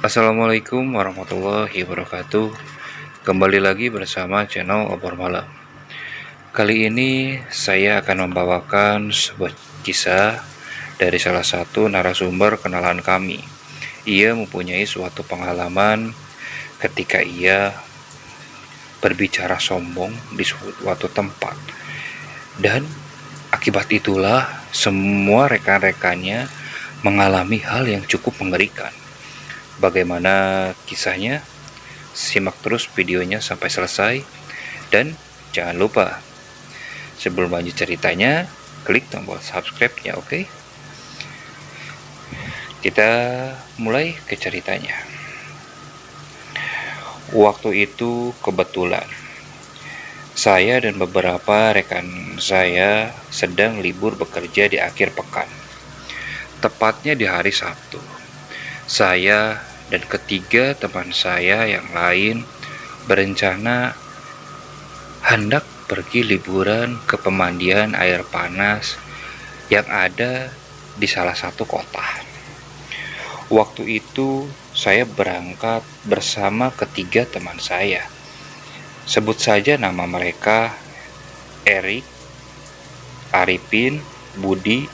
Assalamualaikum warahmatullahi wabarakatuh. Kembali lagi bersama channel Obor Malam. Kali ini saya akan membawakan sebuah kisah dari salah satu narasumber kenalan kami. Ia mempunyai suatu pengalaman ketika ia berbicara sombong di suatu tempat. Dan akibat itulah semua rekan-rekannya mengalami hal yang cukup mengerikan. Bagaimana kisahnya? Simak terus videonya sampai selesai. Dan jangan lupa, sebelum lanjut ceritanya, klik tombol subscribe-nya, oke? Kita mulai ke ceritanya. Waktu itu kebetulan saya dan beberapa rekan saya sedang libur bekerja di akhir pekan. Tepatnya di hari Sabtu. Saya dan ketiga teman saya yang lain berencana hendak pergi liburan ke pemandian air panas yang ada di salah satu kota. Waktu itu saya berangkat bersama ketiga teman saya. Sebut saja nama mereka Erik, Arifin, Budi,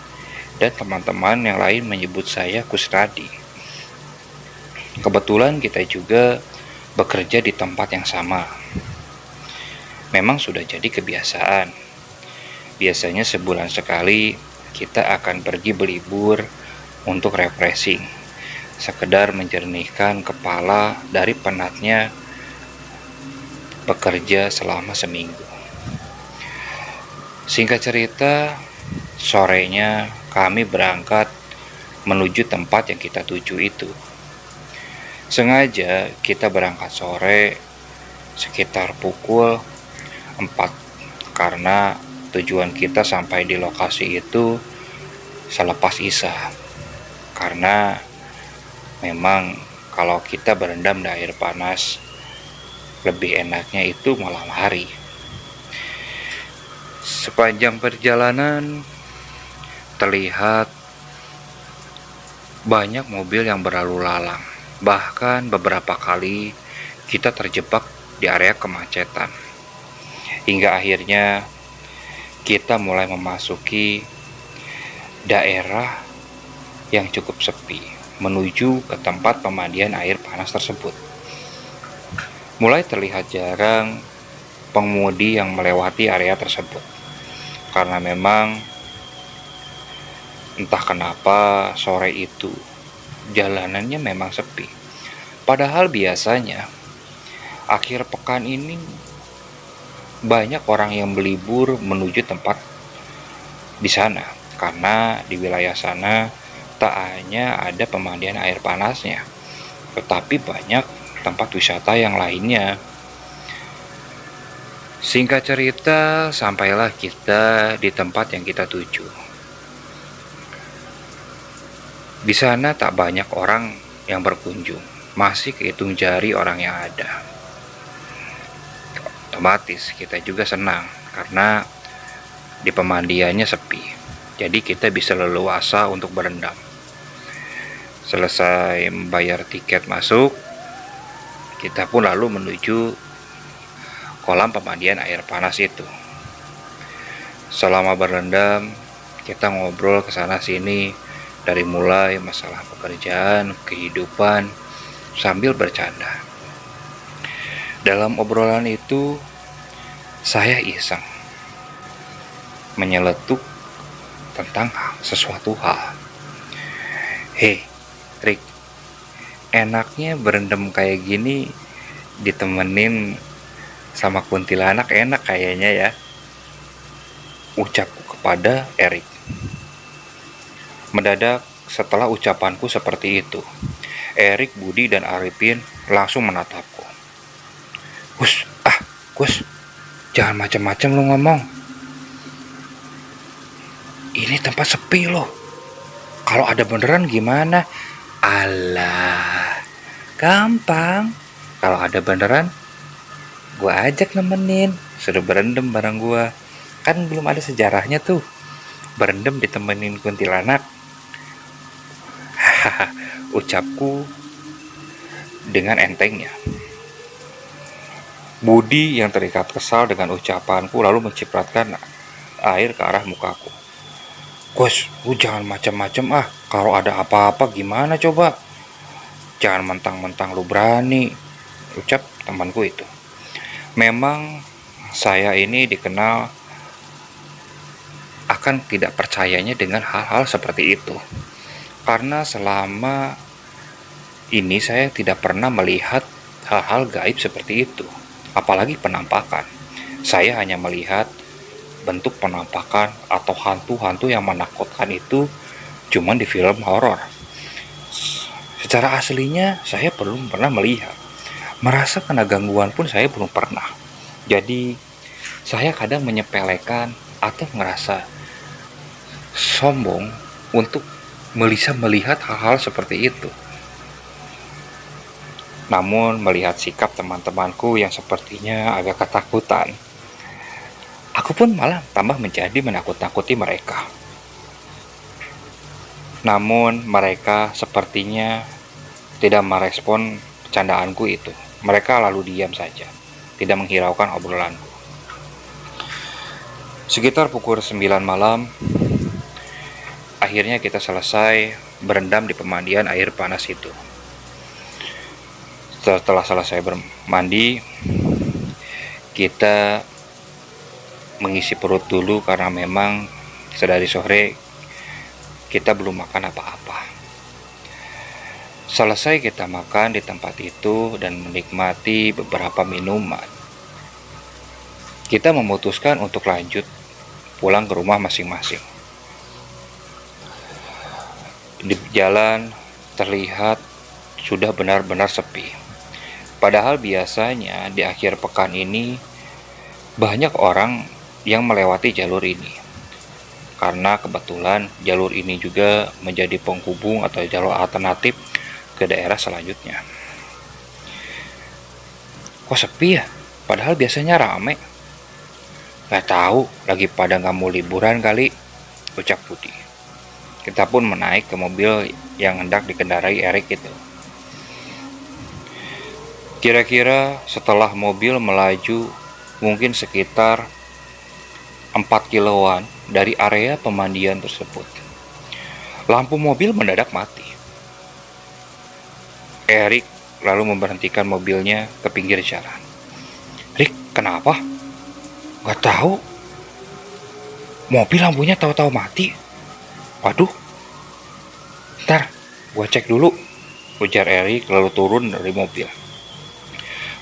dan teman-teman yang lain menyebut saya Kusradi. Kebetulan kita juga bekerja di tempat yang sama. Memang sudah jadi kebiasaan. Biasanya sebulan sekali kita akan pergi berlibur untuk refreshing, sekedar menjernihkan kepala dari penatnya bekerja selama seminggu. Singkat cerita, sorenya kami berangkat menuju tempat yang kita tuju itu. Sengaja kita berangkat sore sekitar pukul 4 karena tujuan kita sampai di lokasi itu selepas Isya. Karena memang kalau kita berendam di air panas lebih enaknya itu malam hari. Sepanjang perjalanan terlihat banyak mobil yang berlalu lalang. Bahkan beberapa kali kita terjebak di area kemacetan. Hingga akhirnya kita mulai memasuki daerah yang cukup sepi menuju ke tempat pemandian air panas tersebut. Mulai terlihat jarang pengemudi yang melewati area tersebut. Karena memang entah kenapa sore itu jalanannya memang sepi. Padahal biasanya akhir pekan ini banyak orang yang berlibur menuju tempat di sana, karena di wilayah sana tak hanya ada pemandian air panasnya, tetapi banyak tempat wisata yang lainnya. Singkat cerita, sampailah kita di tempat yang kita tuju. Di sana tak banyak orang yang berkunjung, masih kehitung jari orang yang ada. Otomatis kita juga senang karena di pemandiannya sepi, jadi kita bisa leluasa untuk berendam. Selesai membayar tiket masuk, kita pun lalu menuju kolam pemandian air panas itu. Selama berendam, kita ngobrol ke sana sini, dari mulai masalah pekerjaan, kehidupan, sambil bercanda. Dalam obrolan itu, saya iseng menyeletuk tentang sesuatu hal. Hei, Rick, enaknya berendam kayak gini ditemenin sama kuntilanak enak kayaknya ya, ucapku kepada Erik. Mendadak setelah ucapanku seperti itu, Erik, Budi, dan Arifin langsung menatapku. Gus, jangan macam-macam lu ngomong. Ini tempat sepi loh. Kalau ada beneran gimana? Alah, gampang. Kalau ada beneran, gua ajak nemenin. Sudah berendam bareng gua. Kan belum ada sejarahnya tuh, berendam ditemenin kuntilanak. Ucapku dengan entengnya. Budi yang terikat kesal dengan ucapanku lalu mencipratkan air ke arah mukaku. Gus, lu jangan macam-macam ah. Kalau ada apa-apa gimana coba? Jangan mentang-mentang lu berani, ucap temanku itu. Memang saya ini dikenal akan tidak percayanya dengan hal-hal seperti itu. Karena selama ini saya tidak pernah melihat hal-hal gaib seperti itu. Apalagi penampakan. Saya hanya melihat bentuk penampakan atau hantu-hantu yang menakutkan itu cuma di film horor. Secara aslinya saya belum pernah melihat. Merasa kena gangguan pun saya belum pernah. Jadi saya kadang menyepelekan atau merasa sombong untuk bisa melihat hal-hal seperti itu. Namun melihat sikap teman-temanku yang sepertinya agak ketakutan, aku pun malah tambah menjadi menakut-nakuti mereka. Namun mereka sepertinya tidak merespon bercandaanku itu. Mereka lalu diam saja, tidak menghiraukan obrolanku. Sekitar pukul 9 malam, akhirnya kita selesai berendam di pemandian air panas itu. Setelah selesai bermandi, kita mengisi perut dulu karena memang sedari sore kita belum makan apa-apa. Selesai kita makan di tempat itu dan menikmati beberapa minuman, kita memutuskan untuk lanjut pulang ke rumah masing-masing. Di jalan terlihat sudah benar-benar sepi. Padahal biasanya di akhir pekan ini banyak orang yang melewati jalur ini. Karena kebetulan jalur ini juga menjadi penghubung atau jalur alternatif ke daerah selanjutnya. Kok sepi ya? Padahal biasanya rame. Gak tahu, lagi pada nggak mau liburan kali, ucap Budi. Kita pun menaik ke mobil yang hendak dikendarai Erik itu. Kira-kira setelah mobil melaju mungkin sekitar 4 kiloan dari area pemandian tersebut, lampu mobil mendadak mati. Erik lalu memberhentikan mobilnya ke pinggir jalan. Rik, kenapa? Gak tahu. Mobil lampunya tahu-tahu mati. Waduh. Ntar, gua cek dulu, ujar Erik lalu turun dari mobil.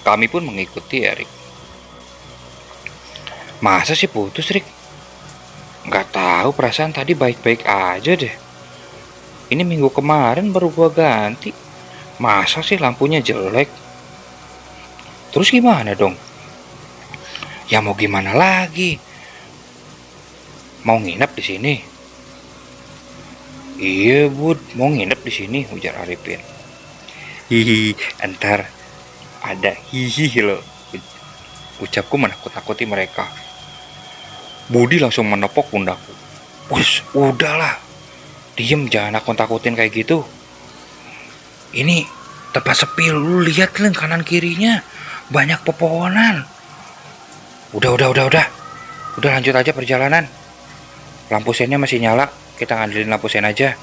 Kami pun mengikuti Erik. Masa sih putus, Rik? Gak tahu, perasaan tadi baik-baik aja deh. Ini minggu kemarin baru gua ganti. Masa sih lampunya jelek? Terus gimana dong? Ya mau gimana lagi? Mau nginep di sini? Iya, Bud, mau nginep di sini, ujar Arifin. Hihi, entar ada hihi loh. Ucapku menakut-nakuti mereka. Budi langsung menepok pundakku. Wus, udahlah. Diem, jangan nakut-nakutin kayak gitu. Ini tempat sepi, lu lihat kan kanan kirinya banyak pepohonan. Udah lanjut aja perjalanan. Lampu sennya masih nyala, kita ngandelin lampu sen aja.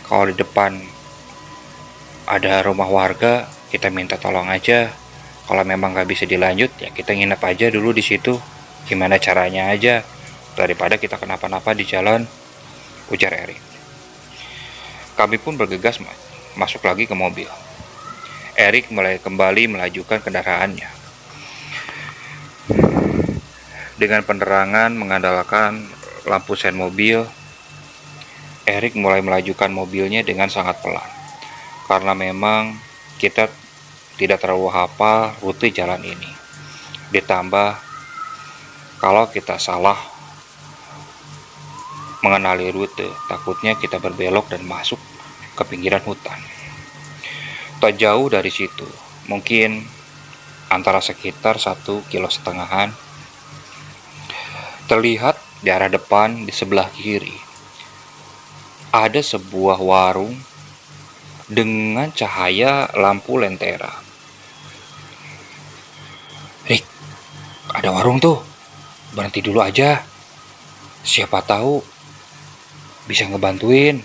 Kalau di depan ada rumah warga, kita minta tolong aja. Kalau memang nggak bisa dilanjut, ya kita nginep aja dulu di situ. Gimana caranya aja, daripada kita kenapa-napa di jalan, ujar Erik. Kami pun bergegas masuk lagi ke mobil. Erik mulai kembali melajukan kendaraannya. Dengan penerangan mengandalkan lampu sen mobil, Erik mulai melajukan mobilnya dengan sangat pelan. Karena memang kita tidak terlalu hafal rute jalan ini. Ditambah kalau kita salah mengenali rute, takutnya kita berbelok dan masuk ke pinggiran hutan. Tak jauh dari situ, mungkin antara sekitar 1,5 kilo, terlihat di arah depan di sebelah kiri ada sebuah warung dengan cahaya lampu lentera. Ada warung tuh, berhenti dulu aja. Siapa tahu bisa ngebantuin.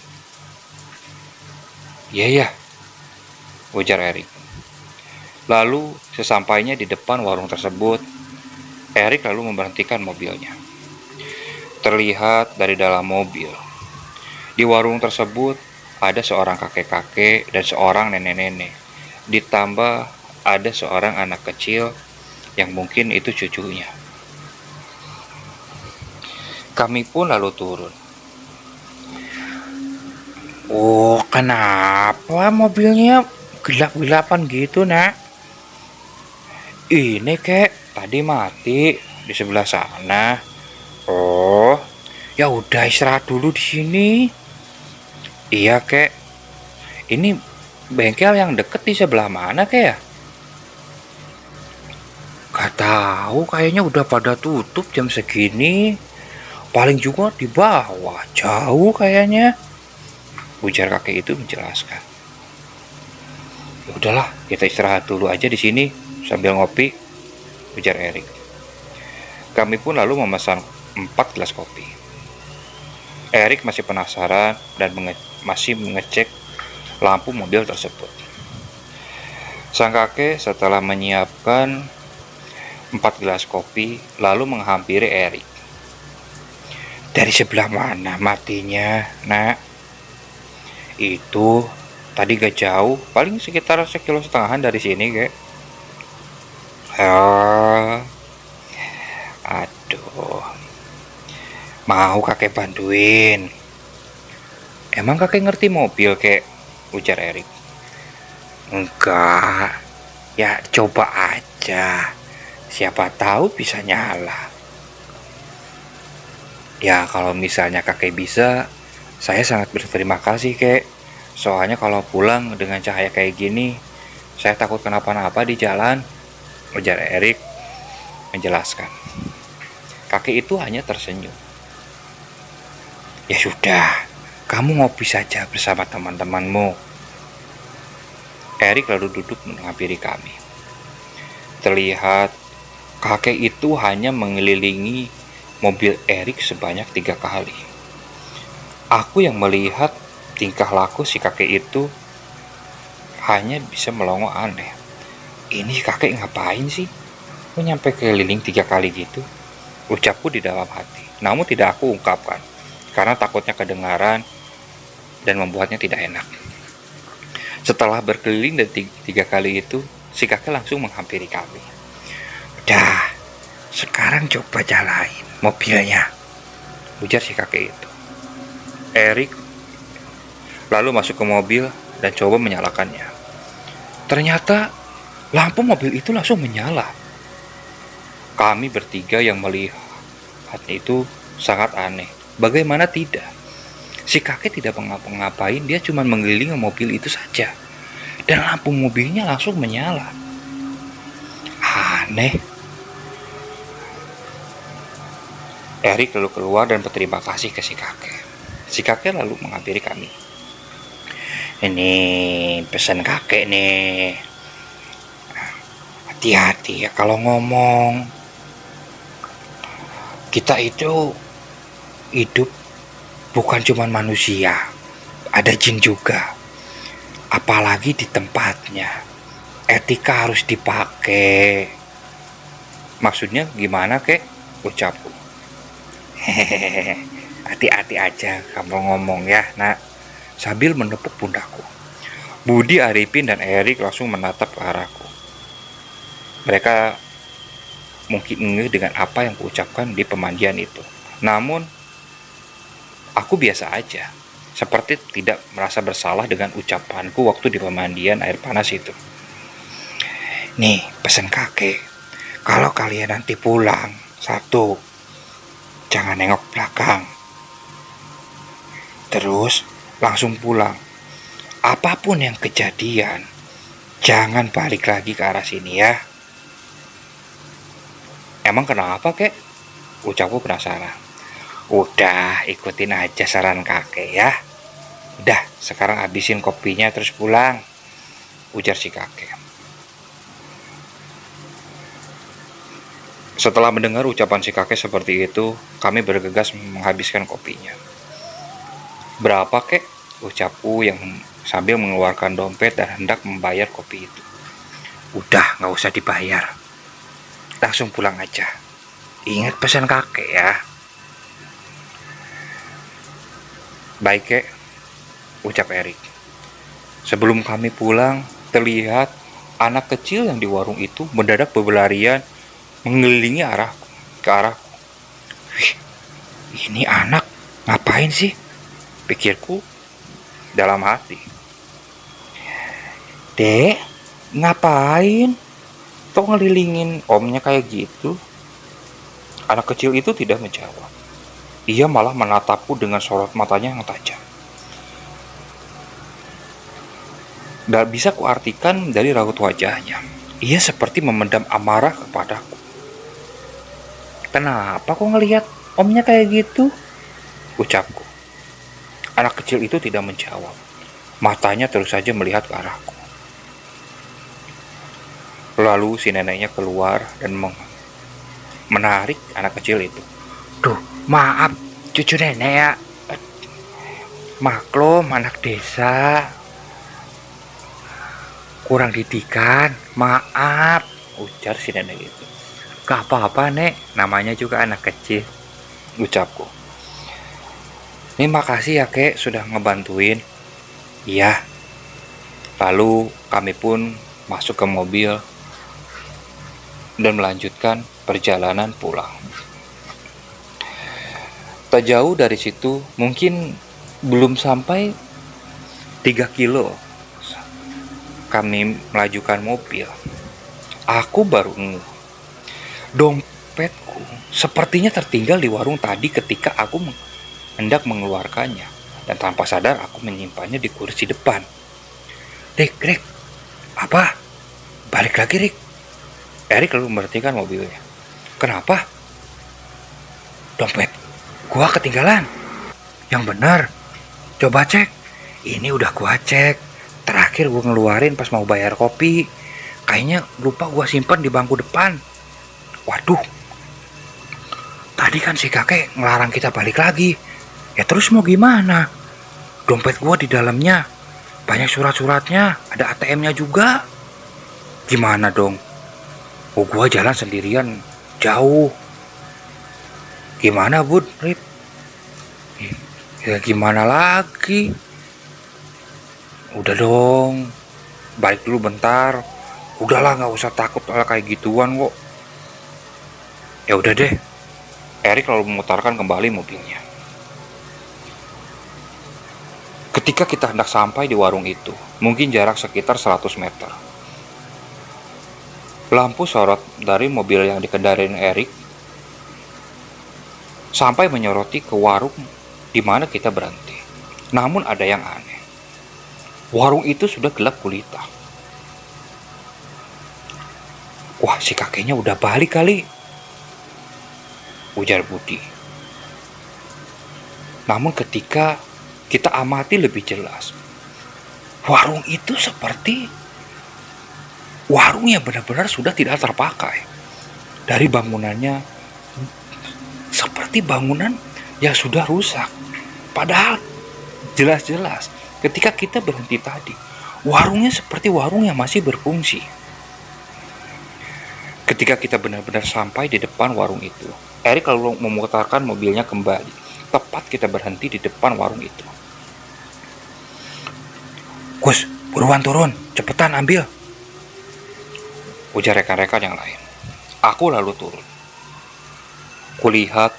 Iya ya, ujar Erik. Lalu sesampainya di depan warung tersebut, Erik lalu memberhentikan mobilnya. Terlihat dari dalam mobil, di warung tersebut ada seorang kakek-kakek dan seorang nenek-nenek. Ditambah ada seorang anak kecil yang mungkin itu cucunya. Kami pun lalu turun. Oh, kenapa mobilnya gelap-gelapan gitu, Nak? Ini kek, tadi mati di sebelah sana. Oh, ya udah istirahat dulu di sini. Iya, kek. Ini bengkel yang deket di sebelah mana, kek ya? Gak tahu, kayaknya udah pada tutup jam segini. Paling juga di bawah, jauh kayaknya. Ujar kakek itu menjelaskan. Ya udahlah, kita istirahat dulu aja di sini sambil ngopi, ujar Erik. Kami pun lalu memesan 4 gelas kopi. Erik masih penasaran dan masih mengecek lampu mobil tersebut. Sang kakek setelah menyiapkan 4 gelas kopi lalu menghampiri Erik. Dari sebelah mana matinya, Nak? Itu tadi gak jauh, paling sekitar 1,5 kilo dari sini, kek. Aduh, mau kakek bantuin. Emang kakek ngerti mobil, kek? Ujar Erik. Enggak, ya coba aja. Siapa tahu bisa nyala. Ya kalau misalnya kakek bisa, saya sangat berterima kasih, kek. Soalnya kalau pulang dengan cahaya kayak gini, saya takut kenapa-napa di jalan, ujar Erik menjelaskan. Kakek itu hanya tersenyum. Ya sudah, kamu ngopi saja bersama teman-temanmu. Erik lalu duduk menghampiri kami. Terlihat kakek itu hanya mengelilingi mobil Erik sebanyak 3 kali. Aku yang melihat tingkah laku si kakek itu hanya bisa melongo aneh. Ini kakek ngapain sih? Kok nyampe keliling 3 kali gitu? Ucapku di dalam hati. Namun tidak aku ungkapkan karena takutnya kedengaran dan membuatnya tidak enak. Setelah berkeliling dan 3 kali itu, si kakek langsung menghampiri kami. Udah, sekarang coba jalain mobilnya, ujar si kakek itu. Erik lalu masuk ke mobil dan coba menyalakannya. Ternyata lampu mobil itu langsung menyala. Kami bertiga yang melihat itu sangat aneh. Bagaimana tidak? Si kakek tidak mengapa-ngapain, dia cuma mengelilingi mobil itu saja. Dan lampu mobilnya langsung menyala. Aneh. Erik lalu keluar dan berterima kasih ke si kakek. Si kakek lalu menghampiri kami. Ini pesan kakek nih. Hati-hati ya kalau ngomong. Kita itu hidup bukan cuma manusia, ada jin juga. Apalagi di tempatnya. Etika harus dipakai. Maksudnya gimana, kek? Ucapku. Hehehe, hati-hati aja kamu ngomong ya, Nak. Sambil menepuk pundakku. Budi, Arifin, dan Erik langsung menatap ke arahku. Mereka mungkin ngeh dengan apa yang kuucapkan di pemandian itu. Namun, aku biasa aja. Seperti tidak merasa bersalah dengan ucapanku waktu di pemandian air panas itu. Nih, pesan kakek. Kalau kalian nanti pulang, 1, jangan nengok belakang. Terus, langsung pulang. Apapun yang kejadian, jangan balik lagi ke arah sini ya. Emang kenapa, kek? Ucapku penasaran. Udah, ikutin aja saran kakek ya. Udah, sekarang habisin kopinya terus pulang, ujar si kakek. Setelah mendengar ucapan si kakek seperti itu, kami bergegas menghabiskan kopinya. Berapa kek? Ucapku yang sambil mengeluarkan dompet dan hendak membayar kopi itu. Udah, nggak usah dibayar. Langsung pulang aja. Ingat pesan kakek ya. Baik kek, ucap Erik. Sebelum kami pulang, terlihat anak kecil yang di warung itu mendadak berlarian mengelilingi ke arahku. Wih, ini anak ngapain sih? Pikirku dalam hati. Dek, ngapain? Kok ngelilingin omnya kayak gitu? Anak kecil itu tidak menjawab. Ia malah menatapku dengan sorot matanya yang tajam. Dan bisa kuartikan dari raut wajahnya. Ia seperti memendam amarah kepadaku. Kenapa kok ngelihat omnya kayak gitu? Ucapku. Anak kecil itu tidak menjawab. Matanya terus saja melihat ke arahku. Lalu si neneknya keluar dan menarik anak kecil itu. Duh, maaf cucu nenek ya. Maklum anak desa. Kurang didikan, maaf, ujar si nenek itu. Gak apa-apa nek, namanya juga anak kecil, ucapku. Terima kasih ya kek sudah ngebantuin. Iya. Lalu kami pun masuk ke mobil dan melanjutkan perjalanan pulang. Tak jauh dari situ, mungkin belum sampai 3 kilo kami melajukan mobil. Aku baru dompetku sepertinya tertinggal di warung tadi ketika aku hendak mengeluarkannya, dan tanpa sadar aku menyimpannya di kursi depan. Rick, apa? Balik lagi, Rick. Erik lalu memberhentikan mobilnya. Kenapa? Dompet gua ketinggalan. Yang benar. Coba cek. Ini udah gua cek. Terakhir gua ngeluarin pas mau bayar kopi. Kayaknya lupa gua simpen di bangku depan. Waduh. Tadi kan si kakek ngelarang kita balik lagi. Ya terus mau gimana? Dompet gua di dalamnya banyak surat-suratnya, ada ATM-nya juga. Gimana dong? Oh, gua jalan sendirian jauh. Gimana, Bud? Rip? Ya gimana lagi? Udah dong. Balik dulu bentar. Udahlah, nggak usah takut kayak gituan kok. Ya udah deh. Erik lalu memutarkan kembali mobilnya. Ketika kita hendak sampai di warung itu, mungkin jarak sekitar 100 meter. Lampu sorot dari mobil yang dikendarain Erik sampai menyoroti ke warung di mana kita berhenti. Namun ada yang aneh. Warung itu sudah gelap gulita. Wah, si kakeknya udah balik kali, ujar Budi. Namun ketika kita amati lebih jelas, warung itu seperti warung yang benar-benar sudah tidak terpakai. Dari bangunannya seperti bangunan yang sudah rusak. Padahal jelas-jelas ketika kita berhenti tadi, warungnya seperti warung yang masih berfungsi. Ketika kita benar-benar sampai di depan warung itu, Erik lalu memutarkan mobilnya kembali. Tepat kita berhenti di depan warung itu. Gus, buruan turun, cepetan ambil, ujar rekan-rekan yang lain. Aku lalu turun. Kulihat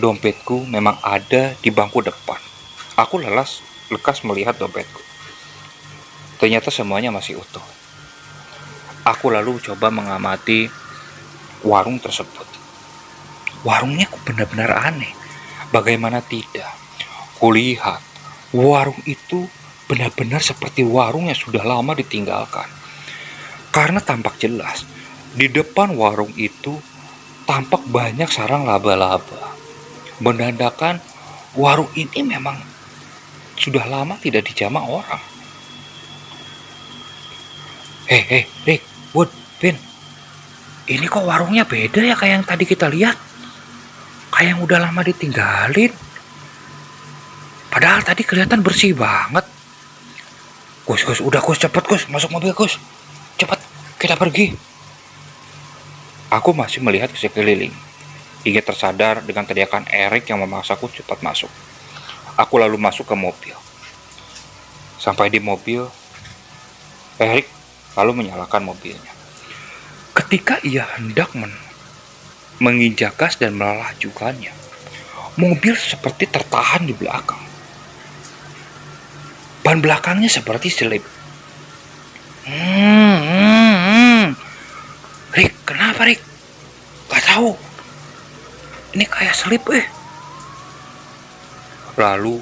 dompetku memang ada di bangku depan. Aku lekas melihat dompetku. Ternyata semuanya masih utuh. Aku lalu coba mengamati warung tersebut. Warungnya benar-benar aneh. Bagaimana tidak? Kulihat warung itu benar-benar seperti warung yang sudah lama ditinggalkan. Karena tampak jelas di depan warung itu tampak banyak sarang laba-laba. Menandakan warung ini memang sudah lama tidak dijamah orang. Hei, Rick, Wood, Vin. Ini kok warungnya beda ya kayak yang tadi kita lihat. Kayak yang udah lama ditinggalin. Padahal tadi kelihatan bersih banget. Gus, udah Gus, cepet Gus, masuk mobil Gus. Cepet, kita pergi. Aku masih melihat ke sekeliling, hingga tersadar dengan teriakan Erik yang memaksaku cepat masuk. Aku lalu masuk ke mobil. Sampai di mobil, Erik lalu menyalakan mobilnya. Ketika ia hendak menginjak gas dan melaju-lajukannya, mobil seperti tertahan di belakang. Ban belakangnya seperti selip. Rick, kenapa Rick? Gak tahu. Ini kayak selip Lalu,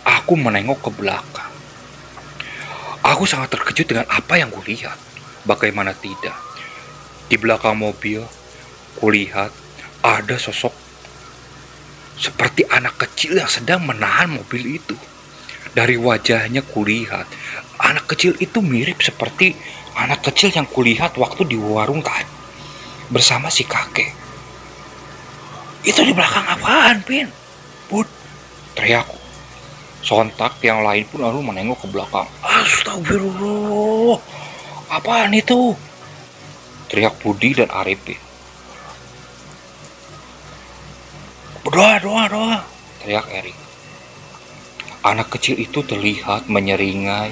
aku menengok ke belakang. Aku sangat terkejut dengan apa yang kulihat. Bagaimana tidak? Di belakang mobil, kulihat ada sosok seperti anak kecil yang sedang menahan mobil itu. Dari wajahnya kulihat, anak kecil itu mirip seperti anak kecil yang kulihat waktu di warung tadi bersama si kakek. Itu di belakang apaan, Pin? Bud, teriakku. Sontak yang lain pun lalu menengok ke belakang. Astagfirullah, apaan itu? Teriak Budi dan Arifin. Doa, teriak Erik. Anak kecil itu terlihat menyeringai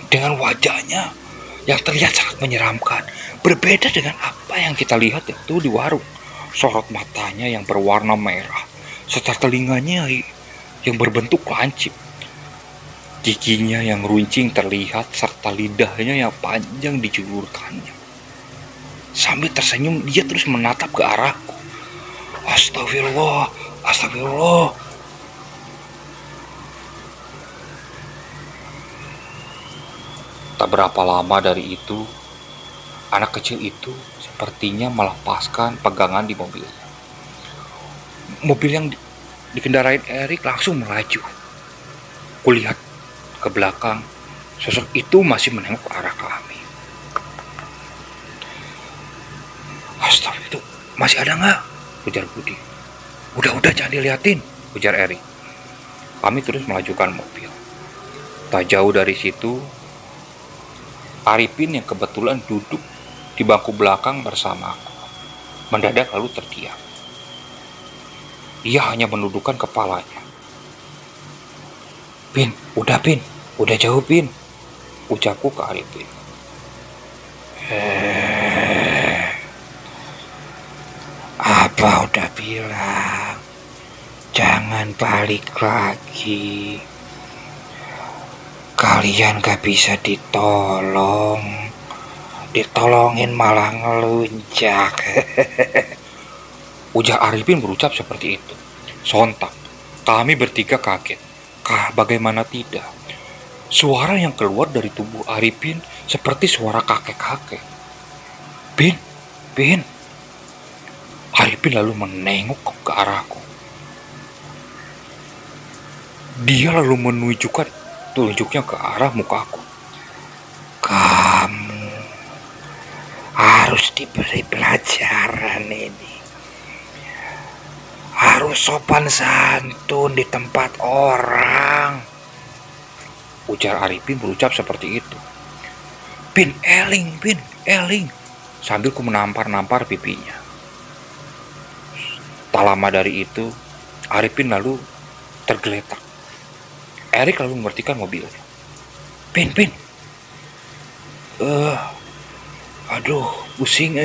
dengan wajahnya yang terlihat sangat menyeramkan. Berbeda dengan apa yang kita lihat itu di warung. Sorot matanya yang berwarna merah, serta telinganya yang berbentuk lancip. Giginya yang runcing terlihat, serta lidahnya yang panjang dijulurkannya. Sambil tersenyum, dia terus menatap ke arahku. Astagfirullah. Tak berapa lama dari itu, anak kecil itu sepertinya melepaskan pegangan di mobilnya. Mobil yang dikendarain Erik langsung melaju. Kulihat ke belakang, sosok itu masih menengok ke arah kami. Astagfirullah, itu masih ada nggak? Ujar Budi. Udah jangan diliatin, ujar Erik. Kami terus melajukan mobil. Tak jauh dari situ, Arifin yang kebetulan duduk di bangku belakang bersamaku mendadak lalu terdiam. Ia hanya menundukkan kepalanya. Pin, udah jauh Pin, ucapku ke Arifin. Apa udah bilang, jangan balik lagi. Kalian gak bisa ditolongin malah ngelunjak. Ujar Arifin berucap seperti itu. Sontak, kami bertiga kaget. Bagaimana tidak? Suara yang keluar dari tubuh Arifin seperti suara kakek-kakek. Pin. Arifin lalu menengok ke arahku. Dia lalu menunjukkan tunjuknya ke arah mukaku. Kamu harus diberi pelajaran ini. Harus sopan santun di tempat orang. Ujar Arifin berucap seperti itu. Pin, eling. Sambil ku menampar-nampar pipinya. Tak lama dari itu, Arifin lalu tergeletak. Erik lalu mengertikan mobilnya. Pin. Aduh, pusing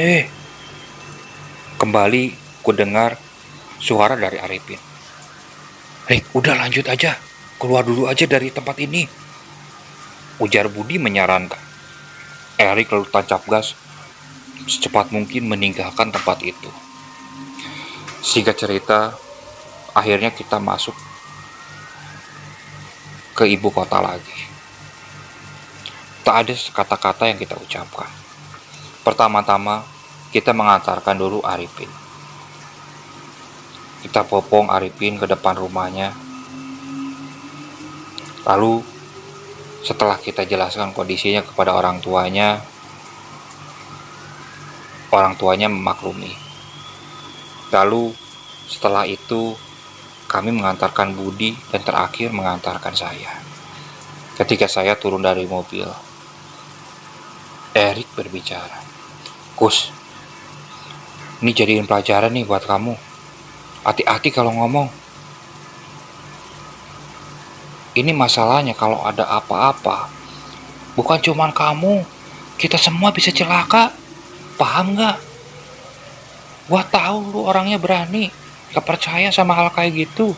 Kembali ku dengar suara dari Arifin. Rick, udah lanjut aja. Keluar dulu aja dari tempat ini, ujar Budi menyarankan. Erik lalu tancap gas secepat mungkin meninggalkan tempat itu. Singkat cerita, akhirnya kita masuk ke ibu kota lagi. Tak ada kata-kata yang kita ucapkan. Pertama-tama, kita mengantarkan dulu Arifin. Kita popong Arifin ke depan rumahnya. Lalu, setelah kita jelaskan kondisinya kepada orang tuanya, Orang tuanya memaklumi. Lalu setelah itu kami mengantarkan Budi dan terakhir mengantarkan saya. Ketika saya turun dari mobil, Erik berbicara. "Kus, ini jadiin pelajaran nih buat kamu. Hati-hati kalau ngomong. Ini masalahnya kalau ada apa-apa. Bukan cuman kamu, kita semua bisa celaka. Paham gak? Gua tahu lu orangnya berani, gak percaya sama hal kayak gitu.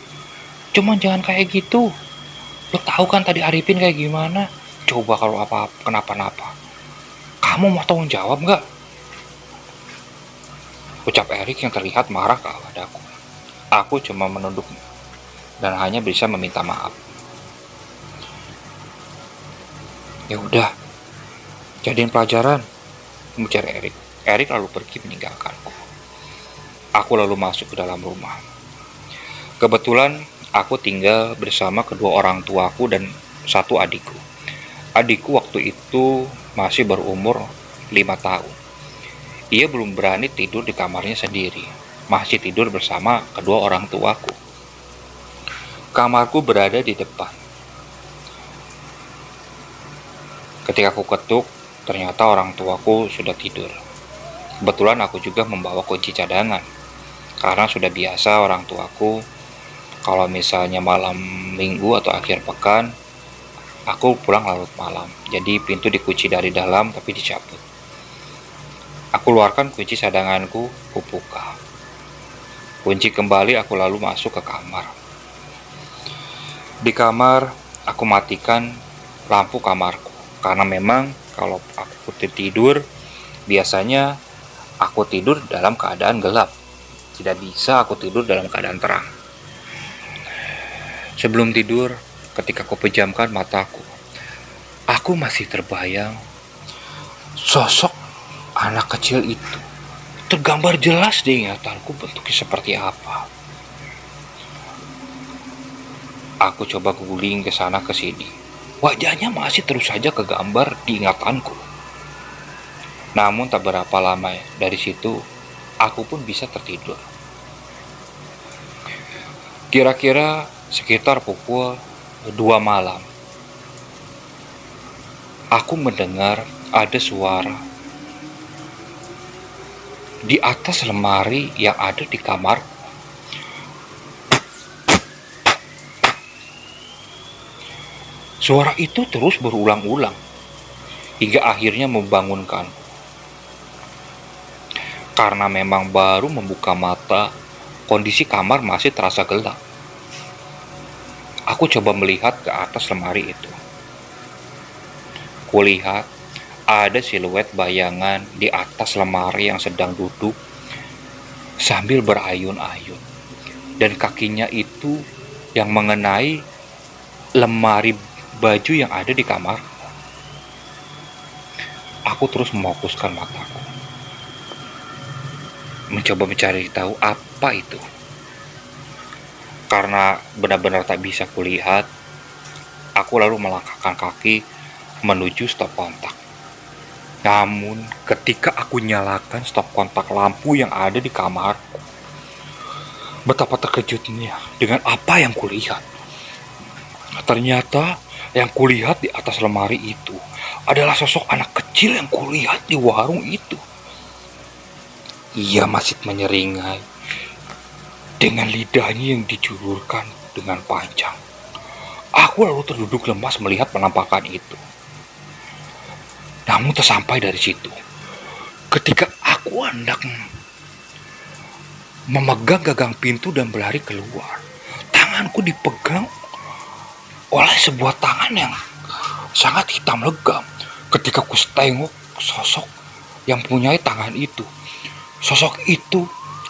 Cuman jangan kayak gitu. Lu tahu kan tadi Arifin kayak gimana? Coba kalau apa-apa kenapa-napa, kamu mau tanggung jawab gak?" Ucap Erik yang terlihat marah kepadaku. Aku cuma menunduk dan hanya bisa meminta maaf. "Ya udah, jadiin pelajaran," ujar Erik. Erik lalu pergi meninggalkanku. Aku lalu masuk ke dalam rumah. Kebetulan aku tinggal bersama kedua orang tuaku dan satu adikku. Adikku waktu itu masih berumur 5 tahun. Ia belum berani tidur di kamarnya sendiri, masih tidur bersama kedua orang tuaku. Kamarku berada di depan. Ketika aku ketuk, ternyata orang tuaku sudah tidur. Kebetulan aku juga membawa kunci cadangan, karena sudah biasa orang tuaku kalau misalnya malam minggu atau akhir pekan, aku pulang larut malam. Jadi pintu dikunci dari dalam tapi dicabut. Aku keluarkan kunci cadanganku, kubuka. Kunci kembali, aku lalu masuk ke kamar. Di kamar, aku matikan lampu kamarku. Karena memang kalau aku tidur, biasanya aku tidur dalam keadaan gelap. Tidak bisa aku tidur dalam keadaan terang. Sebelum tidur, ketika aku pejamkan mataku, aku masih terbayang sosok anak kecil itu. Tergambar jelas di ingatanku bentuknya seperti apa. Aku coba guling ke sana ke sini. Wajahnya masih terus saja kegambar di ingatanku. Namun tak berapa lama dari situ, aku pun bisa tertidur. Kira-kira sekitar pukul 2 malam, aku mendengar ada suara di atas lemari yang ada di kamar. Suara itu terus berulang-ulang hingga akhirnya membangunkanku. Karena memang baru membuka mata, kondisi kamar masih terasa gelap. Aku coba melihat ke atas lemari itu. Kulihat ada siluet bayangan di atas lemari yang sedang duduk sambil berayun-ayun. Dan kakinya itu yang mengenai lemari baju yang ada di kamar. Aku terus memfokuskan mataku, mencoba mencari tahu apa itu. Karena benar-benar tak bisa kulihat, aku lalu melangkahkan kaki menuju stop kontak. Namun ketika aku nyalakan stop kontak lampu yang ada di kamarku, betapa terkejutnya dengan apa yang kulihat. Ternyata yang kulihat di atas lemari itu adalah sosok anak kecil yang kulihat di warung itu. Ia masih menyeringai dengan lidahnya yang dijulurkan dengan panjang. Aku lalu terduduk lemas melihat penampakan itu. Namun tak sampai dari situ. Ketika aku hendak memegang gagang pintu dan berlari keluar, tanganku dipegang oleh sebuah tangan yang sangat hitam legam. Ketika aku tengok sosok yang mempunyai tangan itu, sosok itu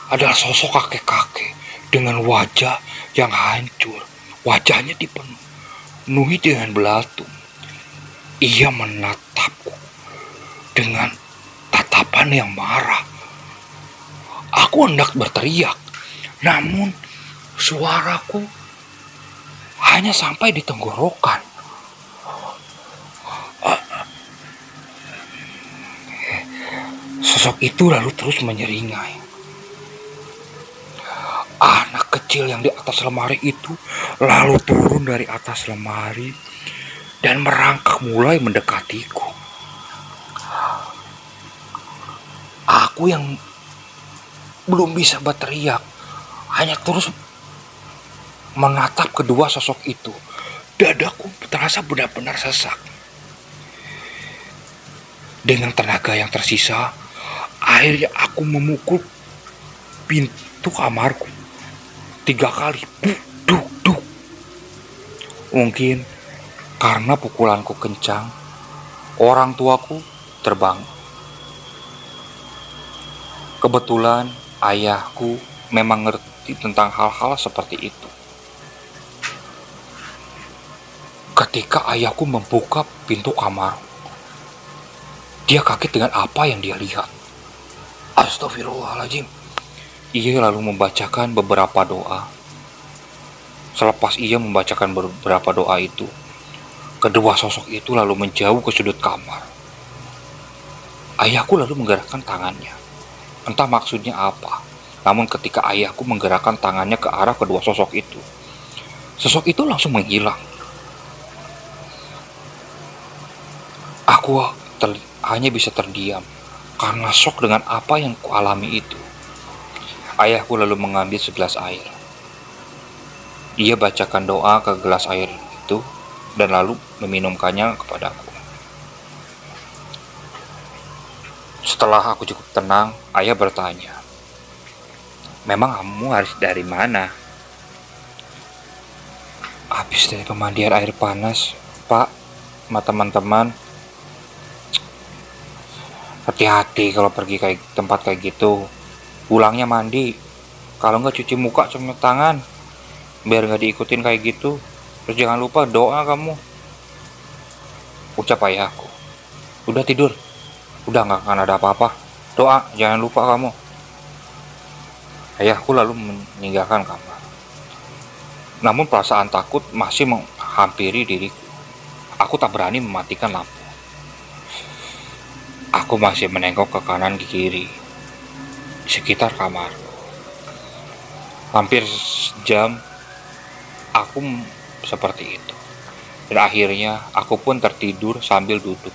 adalah sosok kakek-kakek dengan wajah yang hancur. Wajahnya dipenuhi dengan belatung. Ia menatapku dengan tatapan yang marah. Aku hendak berteriak, namun suaraku hanya sampai di tenggorokan. Sosok itu lalu terus menyeringai. Anak kecil yang di atas lemari itu lalu turun dari atas lemari dan merangkak mulai mendekatiku. Aku yang belum bisa berteriak, hanya terus menatap kedua sosok itu. Dadaku terasa benar-benar sesak. Dengan tenaga yang tersisa, akhirnya aku memukul pintu kamarku 3 kali. Duk, duk. Mungkin karena pukulanku kencang, orang tuaku terbangun. Kebetulan ayahku memang ngerti tentang hal-hal seperti itu. Ketika ayahku membuka pintu kamar, dia kaget dengan apa yang dia lihat. Astagfirullahaladzim. Ia lalu membacakan beberapa doa. Selepas ia membacakan beberapa doa itu, kedua sosok itu lalu menjauh ke sudut kamar. Ayahku lalu menggerakkan tangannya. Entah maksudnya apa. Namun ketika ayahku menggerakkan tangannya ke arah kedua sosok itu langsung menghilang. Aku hanya bisa terdiam karena shock dengan apa yang kualami itu. Ayahku lalu mengambil segelas air. Ia bacakan doa ke gelas air itu dan lalu meminumkannya kepadaku. Setelah aku cukup tenang, ayah bertanya, "Memang kamu harus dari mana?" "Habis dari pemandian air panas, Pak, sama teman-teman." "Hati-hati kalau pergi kayak tempat kayak gitu. Pulangnya mandi. Kalau nggak cuci muka sama tangan, biar nggak diikutin kayak gitu. Terus jangan lupa doa kamu," ucap ayahku. "Udah tidur. Udah nggak akan ada apa-apa. Doa, jangan lupa kamu." Ayahku lalu meninggalkan kamar. Namun perasaan takut masih menghampiri diriku. Aku tak berani mematikan lampu. Aku masih menengok ke kanan ke kiri di sekitar kamar. Hampir sejam aku seperti itu. Dan akhirnya aku pun tertidur sambil duduk.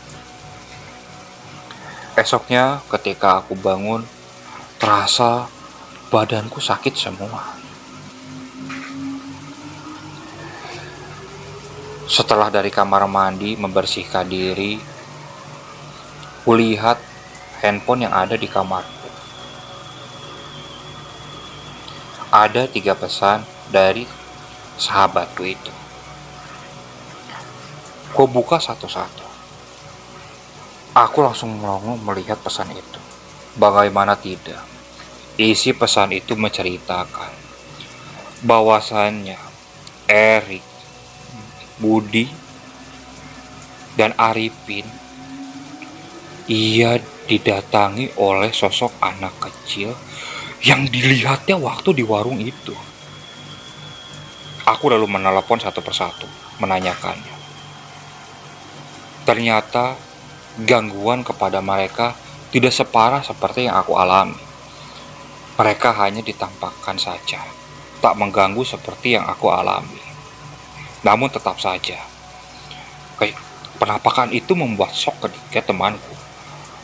Esoknya ketika aku bangun, terasa badanku sakit semua. Setelah dari kamar mandi membersihkan diri, kulihat handphone yang ada di kamarku. Ada 3 pesan dari sahabatku itu. Ku buka satu-satu. Aku langsung melongo melihat pesan itu. Bagaimana tidak? Isi pesan itu menceritakan bahwasannya Erik, Budi, dan Arifin ia didatangi oleh sosok anak kecil yang dilihatnya waktu di warung itu. Aku lalu menelepon satu persatu, menanyakannya. Ternyata gangguan kepada mereka tidak separah seperti yang aku alami. Mereka hanya ditampakkan saja, tak mengganggu seperti yang aku alami. Namun tetap saja, penampakan itu membuat shock ketika temanku.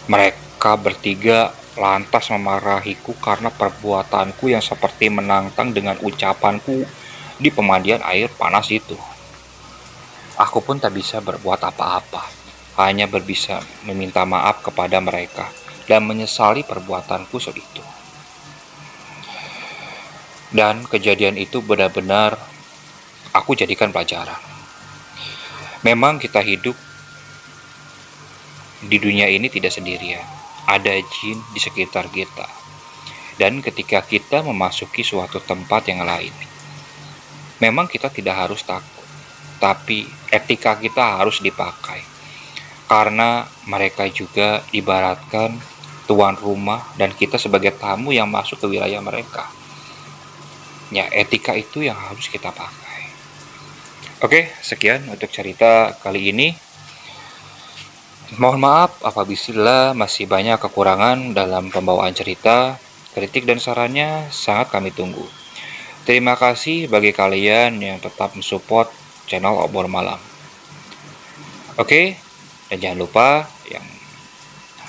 Mereka bertiga lantas memarahiku karena perbuatanku yang seperti menantang dengan ucapanku di pemandian air panas itu. Aku pun tak bisa berbuat apa-apa, hanya bisa meminta maaf kepada mereka dan menyesali perbuatanku itu. Dan kejadian itu benar-benar aku jadikan pelajaran. Memang kita hidup di dunia ini tidak sendirian. Ada jin di sekitar kita. Dan ketika kita memasuki suatu tempat yang lain, memang kita tidak harus takut. Tapi etika kita harus dipakai. Karena mereka juga ibaratkan tuan rumah dan kita sebagai tamu yang masuk ke wilayah mereka. Ya, etika itu yang harus kita pakai. Oke, sekian untuk cerita kali ini. Mohon maaf apabila masih banyak kekurangan dalam pembawaan cerita. Kritik dan sarannya sangat kami tunggu. Terima kasih bagi kalian yang tetap mensupport channel Obor Malam. Oke, dan jangan lupa yang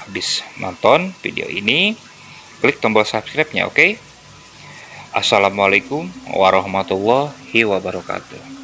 habis nonton video ini, klik tombol subscribe-nya, oke? Assalamualaikum warahmatullahi wabarakatuh.